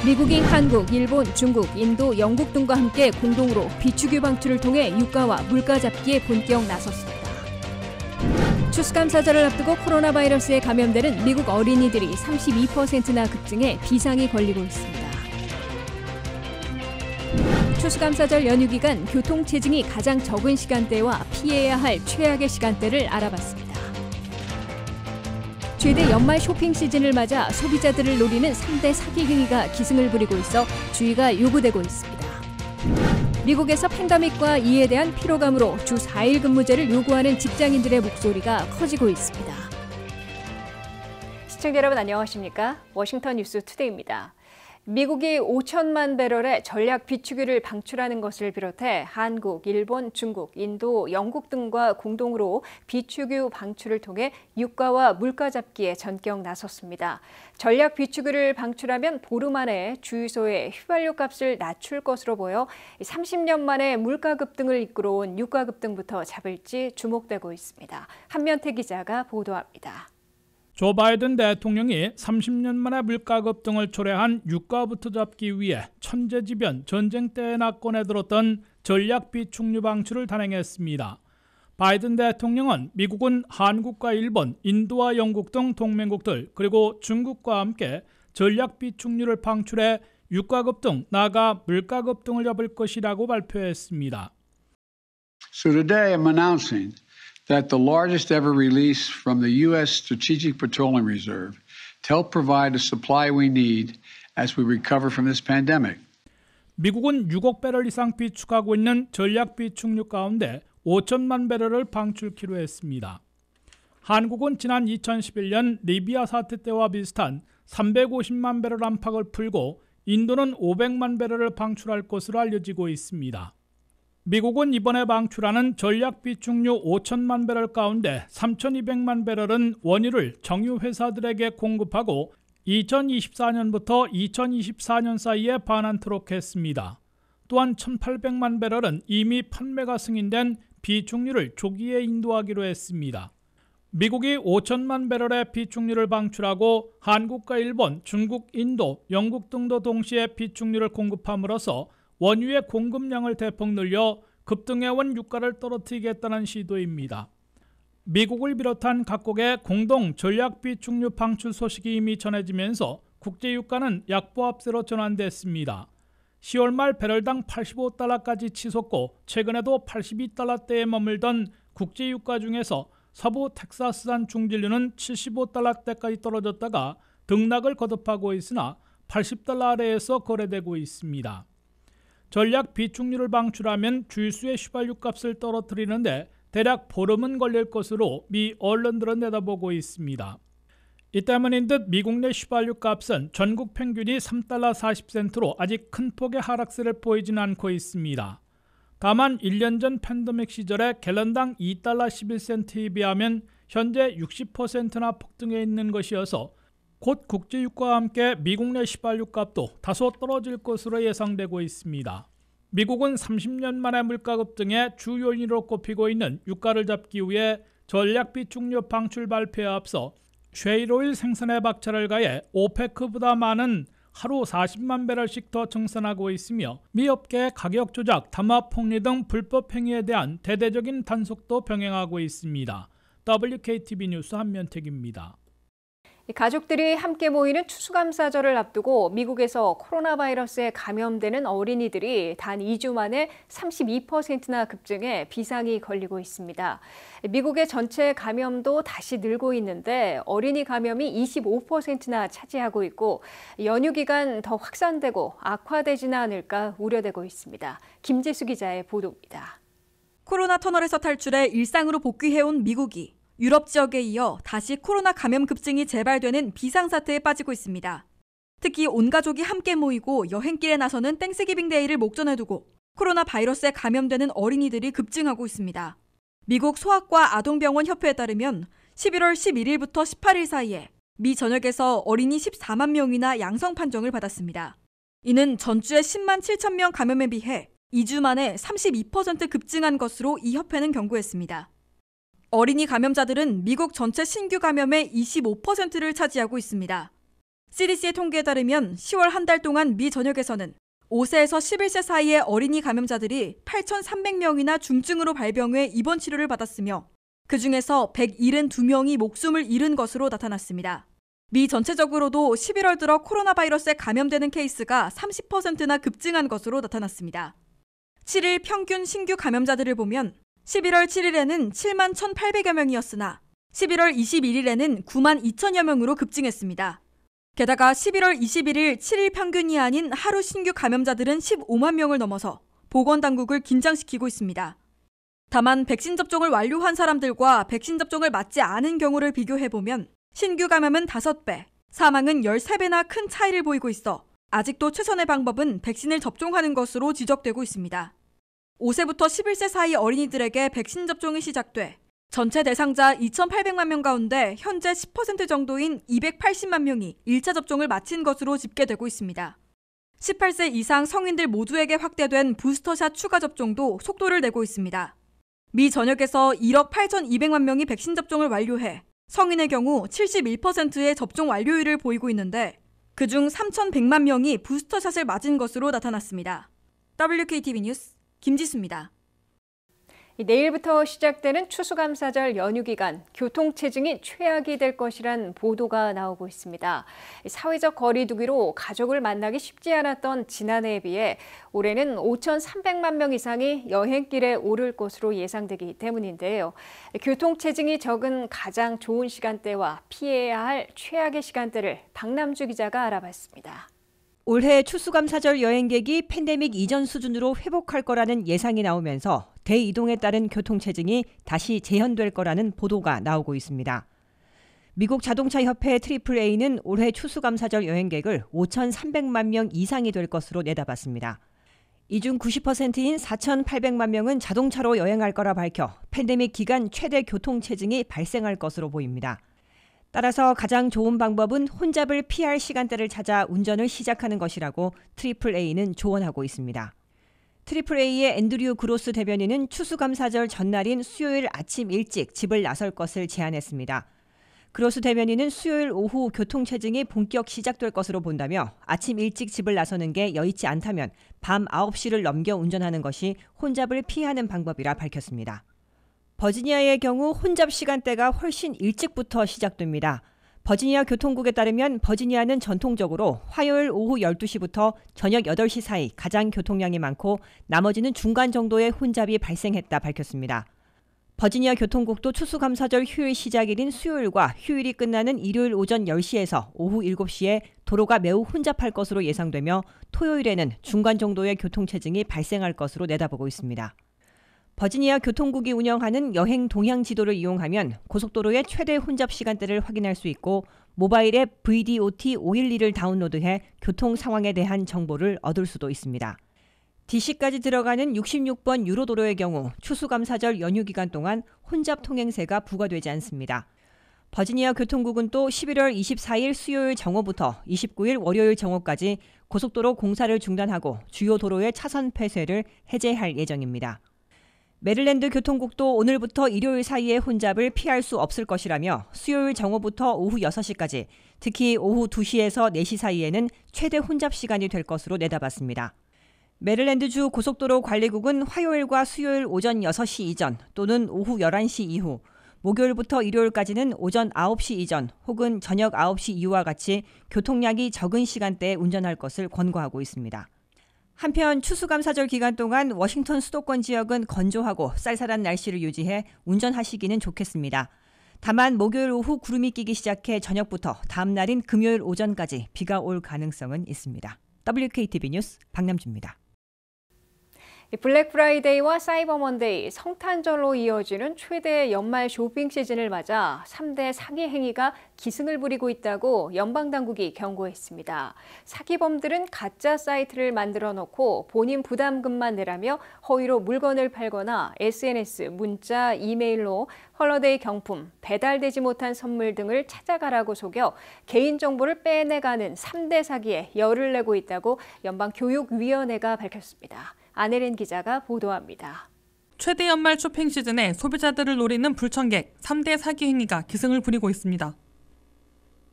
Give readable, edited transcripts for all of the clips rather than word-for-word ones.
미국이 한국, 일본, 중국, 인도, 영국 등과 함께 공동으로 비축유 방출을 통해 유가와 물가 잡기에 본격 나섰습니다. 추수감사절을 앞두고 코로나 바이러스에 감염되는 미국 어린이들이 32%나 급증해 비상이 걸리고 있습니다. 추수감사절 연휴 기간 교통체증이 가장 적은 시간대와 피해야 할 최악의 시간대를 알아봤습니다. 최대 연말 쇼핑 시즌을 맞아 소비자들을 노리는 3대 사기 행위가 기승을 부리고 있어 주의가 요구되고 있습니다. 미국에서 팬데믹과 이에 대한 피로감으로 주 4일 근무제를 요구하는 직장인들의 목소리가 커지고 있습니다. 시청자 여러분 안녕하십니까? 워싱턴 뉴스 투데이입니다. 미국이 5천만 배럴의 전략 비축유를 방출하는 것을 비롯해 한국, 일본, 중국, 인도, 영국 등과 공동으로 비축유 방출을 통해 유가와 물가 잡기에 전격 나섰습니다. 전략 비축유를 방출하면 보름 안에 주유소의 휘발유 값을 낮출 것으로 보여 30년 만에 물가 급등을 이끌어온 유가 급등부터 잡을지 주목되고 있습니다. 한면태 기자가 보도합니다. 조 바이든 대통령이 30년 만에 물가 급등을 초래한 유가부터 잡기 위해 천재지변 전쟁 때나 꺼내들었던 전략 비축유 방출을 단행했습니다. 바이든 대통령은 미국은 한국과 일본, 인도와 영국 등 동맹국들 그리고 중국과 함께 전략 비축유를 방출해 유가 급등, 나아가 물가 급등을 잡을 것이라고 발표했습니다. So today I'm announcing that the largest ever release from the U.S. Strategic Petroleum Reserve to help provide the supply we need as we recover from this pandemic. 미국은 6억 배럴 이상 비축하고 있는 전략 비축유 가운데 5천만 배럴을 방출키로 했습니다. 한국은 지난 2011년 리비아 사태 때와 비슷한 350만 배럴 안팎을 풀고 인도는 500만 배럴을 방출할 것으로 알려지고 있습니다. 미국은 이번에 방출하는 전략 비축유 5천만 배럴 가운데 3,200만 배럴은 원유를 정유 회사들에게 공급하고 2024년부터 2024년 사이에 반환토록 했습니다. 또한 1,800만 배럴은 이미 판매가 승인된 비축유를 조기에 인도하기로 했습니다. 미국이 5천만 배럴의 비축유를 방출하고 한국과 일본, 중국, 인도, 영국 등도 동시에 비축유를 공급함으로써 원유의 공급량을 대폭 늘려 급등해온 유가를 떨어뜨리겠다는 시도입니다. 미국을 비롯한 각국의 공동 전략 비축유 방출 소식이 이미 전해지면서 국제유가는 약보합세로 전환됐습니다. 10월 말 배럴당 85달러까지 치솟고 최근에도 82달러대에 머물던 국제유가 중에서 서부 텍사스산 중진류는 75달러대까지 떨어졌다가 등락을 거듭하고 있으나 80달러 아래에서 거래되고 있습니다. 전략 비축유를 방출하면 주유소의 휘발유 값을 떨어뜨리는데 대략 보름은 걸릴 것으로 미 언론들은 내다보고 있습니다. 이 때문인 듯 미국 내 휘발유 값은 전국 평균이 3달러 40센트로 아직 큰 폭의 하락세를 보이지는 않고 있습니다. 다만 1년 전 팬데믹 시절에 갤런당 2달러 11센트에 비하면 현재 60%나 폭등해 있는 것이어서 곧 국제유가와 함께 미국 내 휘발유 값도 다소 떨어질 것으로 예상되고 있습니다. 미국은 30년 만에 물가 급등의 주 요인으로 꼽히고 있는 유가를 잡기 위해 전략 비축유 방출 발표에 앞서 셰일오일 생산에 박차를 가해 오페크보다 많은 하루 40만 배럴씩 더 증산하고 있으며 미 업계의 가격 조작, 담화 폭리 등 불법 행위에 대한 대대적인 단속도 병행하고 있습니다. WKTV 뉴스 한면택입니다. 가족들이 함께 모이는 추수감사절을 앞두고 미국에서 코로나 바이러스에 감염되는 어린이들이 단 2주 만에 32%나 급증해 비상이 걸리고 있습니다. 미국의 전체 감염도 다시 늘고 있는데 어린이 감염이 25%나 차지하고 있고 연휴 기간 더 확산되고 악화되지는 않을까 우려되고 있습니다. 김지수 기자의 보도입니다. 코로나 터널에서 탈출해 일상으로 복귀해온 미국이 유럽 지역에 이어 다시 코로나 감염 급증이 재발되는 비상사태에 빠지고 있습니다. 특히 온 가족이 함께 모이고 여행길에 나서는 땡스기빙 데이를 목전에 두고 코로나 바이러스에 감염되는 어린이들이 급증하고 있습니다. 미국 소아과 아동병원 협회에 따르면 11월 11일부터 18일 사이에 미 전역에서 어린이 14만 명이나 양성 판정을 받았습니다. 이는 전주의 10만 7천 명 감염에 비해 2주 만에 32% 급증한 것으로 이 협회는 경고했습니다. 어린이 감염자들은 미국 전체 신규 감염의 25%를 차지하고 있습니다. CDC의 통계에 따르면 10월 한 달 동안 미 전역에서는 5세에서 11세 사이의 어린이 감염자들이 8,300명이나 중증으로 발병해 입원 치료를 받았으며 그중에서 172명이 목숨을 잃은 것으로 나타났습니다. 미 전체적으로도 11월 들어 코로나 바이러스에 감염되는 케이스가 30%나 급증한 것으로 나타났습니다. 7일 평균 신규 감염자들을 보면 11월 7일에는 7만 1,800여 명이었으나 11월 21일에는 9만 2천여 명으로 급증했습니다. 게다가 11월 21일 7일 평균이 아닌 하루 신규 감염자들은 15만 명을 넘어서 보건당국을 긴장시키고 있습니다. 다만 백신 접종을 완료한 사람들과 백신 접종을 맞지 않은 경우를 비교해보면 신규 감염은 5배, 사망은 13배나 큰 차이를 보이고 있어 아직도 최선의 방법은 백신을 접종하는 것으로 지적되고 있습니다. 5세부터 11세 사이 어린이들에게 백신 접종이 시작돼 전체 대상자 2,800만 명 가운데 현재 10% 정도인 280만 명이 1차 접종을 마친 것으로 집계되고 있습니다. 18세 이상 성인들 모두에게 확대된 부스터샷 추가 접종도 속도를 내고 있습니다. 미 전역에서 1억 8,200만 명이 백신 접종을 완료해 성인의 경우 71%의 접종 완료율을 보이고 있는데 그중 3,100만 명이 부스터샷을 맞은 것으로 나타났습니다. WKTV 뉴스 김지수입니다. 내일부터 시작되는 추수감사절 연휴 기간 교통체증이 최악이 될 것이란 보도가 나오고 있습니다. 사회적 거리 두기로 가족을 만나기 쉽지 않았던 지난해에 비해 올해는 5,300만 명 이상이 여행길에 오를 것으로 예상되기 때문인데요. 교통체증이 적은 가장 좋은 시간대와 피해야 할 최악의 시간대를 박남주 기자가 알아봤습니다. 올해 추수감사절 여행객이 팬데믹 이전 수준으로 회복할 거라는 예상이 나오면서 대이동에 따른 교통체증이 다시 재현될 거라는 보도가 나오고 있습니다. 미국 자동차협회 AAA는 올해 추수감사절 여행객을 5,300만 명 이상이 될 것으로 내다봤습니다. 이 중 90%인 4,800만 명은 자동차로 여행할 거라 밝혀 팬데믹 기간 최대 교통체증이 발생할 것으로 보입니다. 따라서 가장 좋은 방법은 혼잡을 피할 시간대를 찾아 운전을 시작하는 것이라고 AAA는 조언하고 있습니다. AAA의 앤드류 그로스 대변인은 추수감사절 전날인 수요일 아침 일찍 집을 나설 것을 제안했습니다. 그로스 대변인은 수요일 오후 교통체증이 본격 시작될 것으로 본다며 아침 일찍 집을 나서는 게 여의치 않다면 밤 9시를 넘겨 운전하는 것이 혼잡을 피하는 방법이라 밝혔습니다. 버지니아의 경우 혼잡 시간대가 훨씬 일찍부터 시작됩니다. 버지니아 교통국에 따르면 버지니아는 전통적으로 화요일 오후 12시부터 저녁 8시 사이 가장 교통량이 많고 나머지는 중간 정도의 혼잡이 발생했다 밝혔습니다. 버지니아 교통국도 추수감사절 휴일 시작일인 수요일과 휴일이 끝나는 일요일 오전 10시에서 오후 7시에 도로가 매우 혼잡할 것으로 예상되며 토요일에는 중간 정도의 교통체증이 발생할 것으로 내다보고 있습니다. 버지니아 교통국이 운영하는 여행 동향 지도를 이용하면 고속도로의 최대 혼잡 시간대를 확인할 수 있고 모바일 앱 VDOT 512를 다운로드해 교통 상황에 대한 정보를 얻을 수도 있습니다. DC까지 들어가는 66번 유로도로의 경우 추수감사절 연휴 기간 동안 혼잡 통행세가 부과되지 않습니다. 버지니아 교통국은 또 11월 24일 수요일 정오부터 29일 월요일 정오까지 고속도로 공사를 중단하고 주요 도로의 차선 폐쇄를 해제할 예정입니다. 메릴랜드 교통국도 오늘부터 일요일 사이의 혼잡을 피할 수 없을 것이라며 수요일 정오부터 오후 6시까지 특히 오후 2시에서 4시 사이에는 최대 혼잡 시간이 될 것으로 내다봤습니다. 메릴랜드주 고속도로 관리국은 화요일과 수요일 오전 6시 이전 또는 오후 11시 이후, 목요일부터 일요일까지는 오전 9시 이전 혹은 저녁 9시 이후와 같이 교통량이 적은 시간대에 운전할 것을 권고하고 있습니다. 한편 추수감사절 기간 동안 워싱턴 수도권 지역은 건조하고 쌀쌀한 날씨를 유지해 운전하시기는 좋겠습니다. 다만 목요일 오후 구름이 끼기 시작해 저녁부터 다음 날인 금요일 오전까지 비가 올 가능성은 있습니다. WKTV 뉴스 박남주입니다. 블랙 프라이데이와 사이버 먼데이, 성탄절로 이어지는 최대 연말 쇼핑 시즌을 맞아 3대 사기 행위가 기승을 부리고 있다고 연방당국이 경고했습니다. 사기범들은 가짜 사이트를 만들어 놓고 본인 부담금만 내라며 허위로 물건을 팔거나 SNS, 문자, 이메일로 홀리데이 경품, 배달되지 못한 선물 등을 찾아가라고 속여 개인정보를 빼내가는 3대 사기에 열을 내고 있다고 연방교육위원회가 밝혔습니다. 안혜린 기자가 보도합니다. 최대 연말 쇼핑 시즌에 소비자들을 노리는 불청객 3대 사기 행위가 기승을 부리고 있습니다.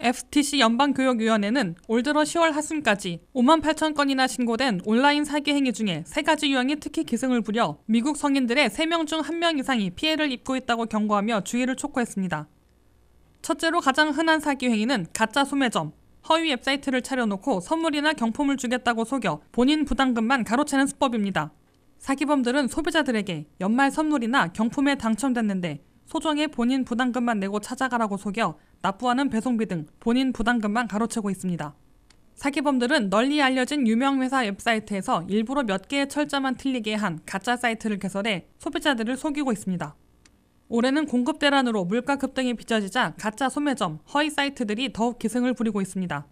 FTC 연방교육위원회는 올 들어 10월 하순까지 5만 8천 건이나 신고된 온라인 사기 행위 중에 3가지 유형이 특히 기승을 부려 미국 성인들의 3명 중 1명 이상이 피해를 입고 있다고 경고하며 주의를 촉구했습니다. 첫째로 가장 흔한 사기 행위는 가짜 소매점, 허위 웹사이트를 차려놓고 선물이나 경품을 주겠다고 속여 본인 부담금만 가로채는 수법입니다. 사기범들은 소비자들에게 연말 선물이나 경품에 당첨됐는데 소정의 본인 부담금만 내고 찾아가라고 속여 납부하는 배송비 등 본인 부담금만 가로채고 있습니다. 사기범들은 널리 알려진 유명 회사 웹사이트에서 일부러 몇 개의 철자만 틀리게 한 가짜 사이트를 개설해 소비자들을 속이고 있습니다. 올해는 공급 대란으로 물가 급등이 빚어지자 가짜 소매점, 허위 사이트들이 더욱 기승을 부리고 있습니다.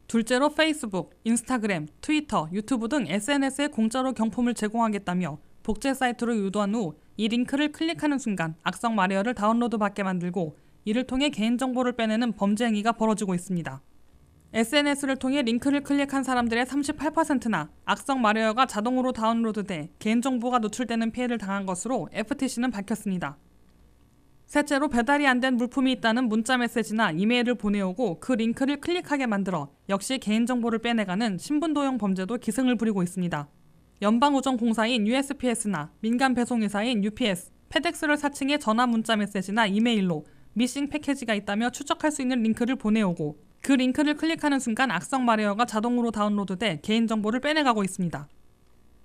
둘째로 페이스북, 인스타그램, 트위터, 유튜브 등 SNS에 공짜로 경품을 제공하겠다며 복제 사이트로 유도한 후 이 링크를 클릭하는 순간 악성 말웨어를 다운로드받게 만들고 이를 통해 개인정보를 빼내는 범죄 행위가 벌어지고 있습니다. SNS를 통해 링크를 클릭한 사람들의 38%나 악성 말웨어가 자동으로 다운로드돼 개인정보가 노출되는 피해를 당한 것으로 FTC는 밝혔습니다. 셋째로 배달이 안 된 물품이 있다는 문자 메시지나 이메일을 보내오고 그 링크를 클릭하게 만들어 역시 개인정보를 빼내가는 신분도용 범죄도 기승을 부리고 있습니다. 연방우정공사인 USPS나 민간 배송회사인 UPS, 페덱스를 사칭해 전화 문자 메시지나 이메일로 미싱 패키지가 있다며 추적할 수 있는 링크를 보내오고 그 링크를 클릭하는 순간 악성 말웨어가 자동으로 다운로드돼 개인정보를 빼내가고 있습니다.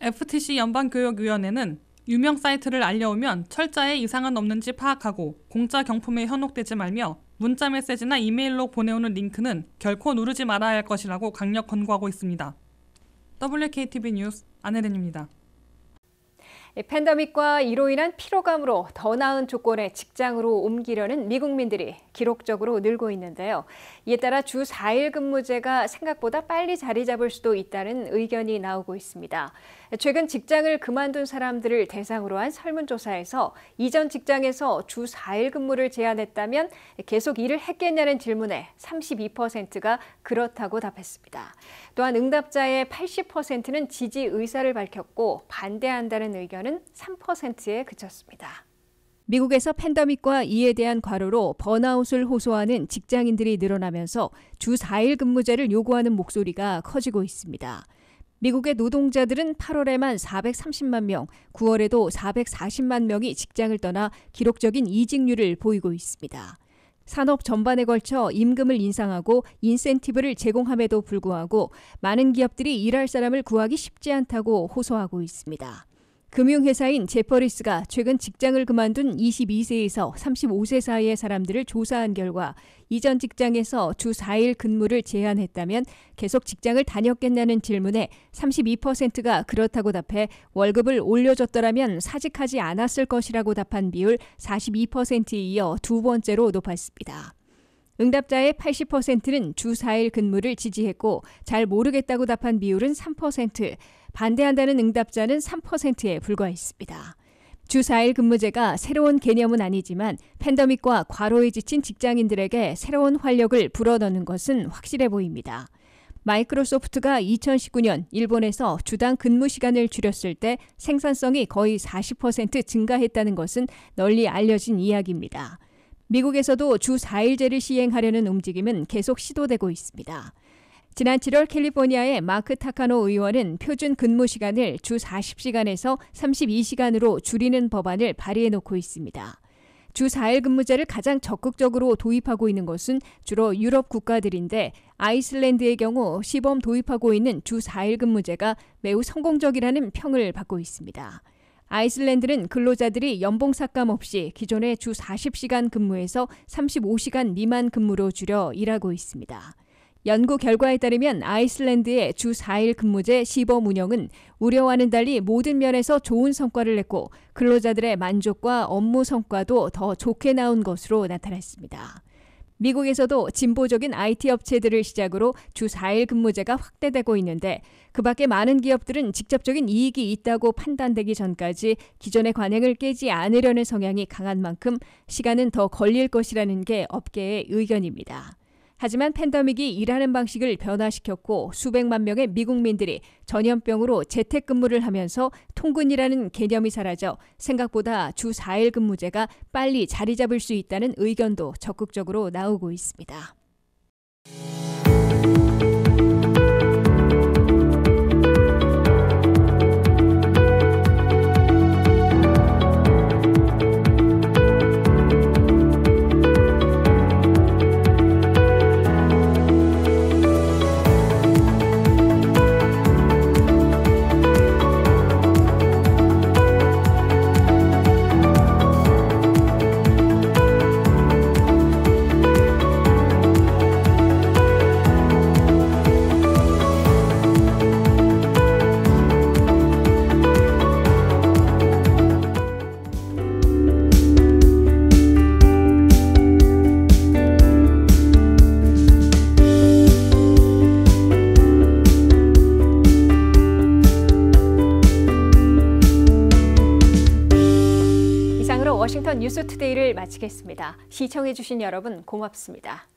FTC 연방교육위원회는 유명 사이트를 알려오면 철자에 이상은 없는지 파악하고 공짜 경품에 현혹되지 말며 문자 메시지나 이메일로 보내오는 링크는 결코 누르지 말아야 할 것이라고 강력 권고하고 있습니다. WKTV 뉴스 안혜린입니다. 팬데믹과 이로 인한 피로감으로 더 나은 조건의 직장으로 옮기려는 미국민들이 기록적으로 늘고 있는데요. 이에 따라 주 4일 근무제가 생각보다 빨리 자리 잡을 수도 있다는 의견이 나오고 있습니다. 최근 직장을 그만둔 사람들을 대상으로 한 설문조사에서 이전 직장에서 주 4일 근무를 제안했다면 계속 일을 했겠냐는 질문에 32%가 그렇다고 답했습니다. 또한 응답자의 80%는 지지 의사를 밝혔고 반대한다는 의견은 3%에 그쳤습니다. 미국에서 팬데믹과 이에 대한 과로로 번아웃을 호소하는 직장인들이 늘어나면서 주 4일 근무제를 요구하는 목소리가 커지고 있습니다. 미국의 노동자들은 8월에만 430만 명, 9월에도 440만 명이 직장을 떠나 기록적인 이직률을 보이고 있습니다. 산업 전반에 걸쳐 임금을 인상하고 인센티브를 제공함에도 불구하고 많은 기업들이 일할 사람을 구하기 쉽지 않다고 호소하고 있습니다. 금융회사인 제퍼리스가 최근 직장을 그만둔 22세에서 35세 사이의 사람들을 조사한 결과 이전 직장에서 주 4일 근무를 제안했다면 계속 직장을 다녔겠냐는 질문에 32%가 그렇다고 답해 월급을 올려줬더라면 사직하지 않았을 것이라고 답한 비율 42%에 이어 두 번째로 높았습니다. 응답자의 80%는 주 4일 근무를 지지했고 잘 모르겠다고 답한 비율은 3%, 반대한다는 응답자는 3%에 불과했습니다. 주 4일 근무제가 새로운 개념은 아니지만 팬데믹과 과로에 지친 직장인들에게 새로운 활력을 불어넣는 것은 확실해 보입니다. 마이크로소프트가 2019년 일본에서 주당 근무 시간을 줄였을 때 생산성이 거의 40% 증가했다는 것은 널리 알려진 이야기입니다. 미국에서도 주 4일제를 시행하려는 움직임은 계속 시도되고 있습니다. 지난 7월 캘리포니아의 마크 타카노 의원은 표준 근무 시간을 주 40시간에서 32시간으로 줄이는 법안을 발의해놓고 있습니다. 주 4일 근무제를 가장 적극적으로 도입하고 있는 것은 주로 유럽 국가들인데 아이슬란드의 경우 시범 도입하고 있는 주 4일 근무제가 매우 성공적이라는 평을 받고 있습니다. 아이슬란드는 근로자들이 연봉 삭감 없이 기존의 주 40시간 근무에서 35시간 미만 근무로 줄여 일하고 있습니다. 연구 결과에 따르면 아이슬란드의 주 4일 근무제 시범 운영은 우려와는 달리 모든 면에서 좋은 성과를 냈고 근로자들의 만족과 업무 성과도 더 좋게 나온 것으로 나타났습니다. 미국에서도 진보적인 IT 업체들을 시작으로 주 4일 근무제가 확대되고 있는데 그 밖에 많은 기업들은 직접적인 이익이 있다고 판단되기 전까지 기존의 관행을 깨지 않으려는 성향이 강한 만큼 시간은 더 걸릴 것이라는 게 업계의 의견입니다. 하지만 팬데믹이 일하는 방식을 변화시켰고 수백만 명의 미국민들이 전염병으로 재택근무를 하면서 통근이라는 개념이 사라져 생각보다 주 4일 근무제가 빨리 자리 잡을 수 있다는 의견도 적극적으로 나오고 있습니다. 워싱턴 뉴스투데이를 마치겠습니다. 시청해주신 여러분 고맙습니다.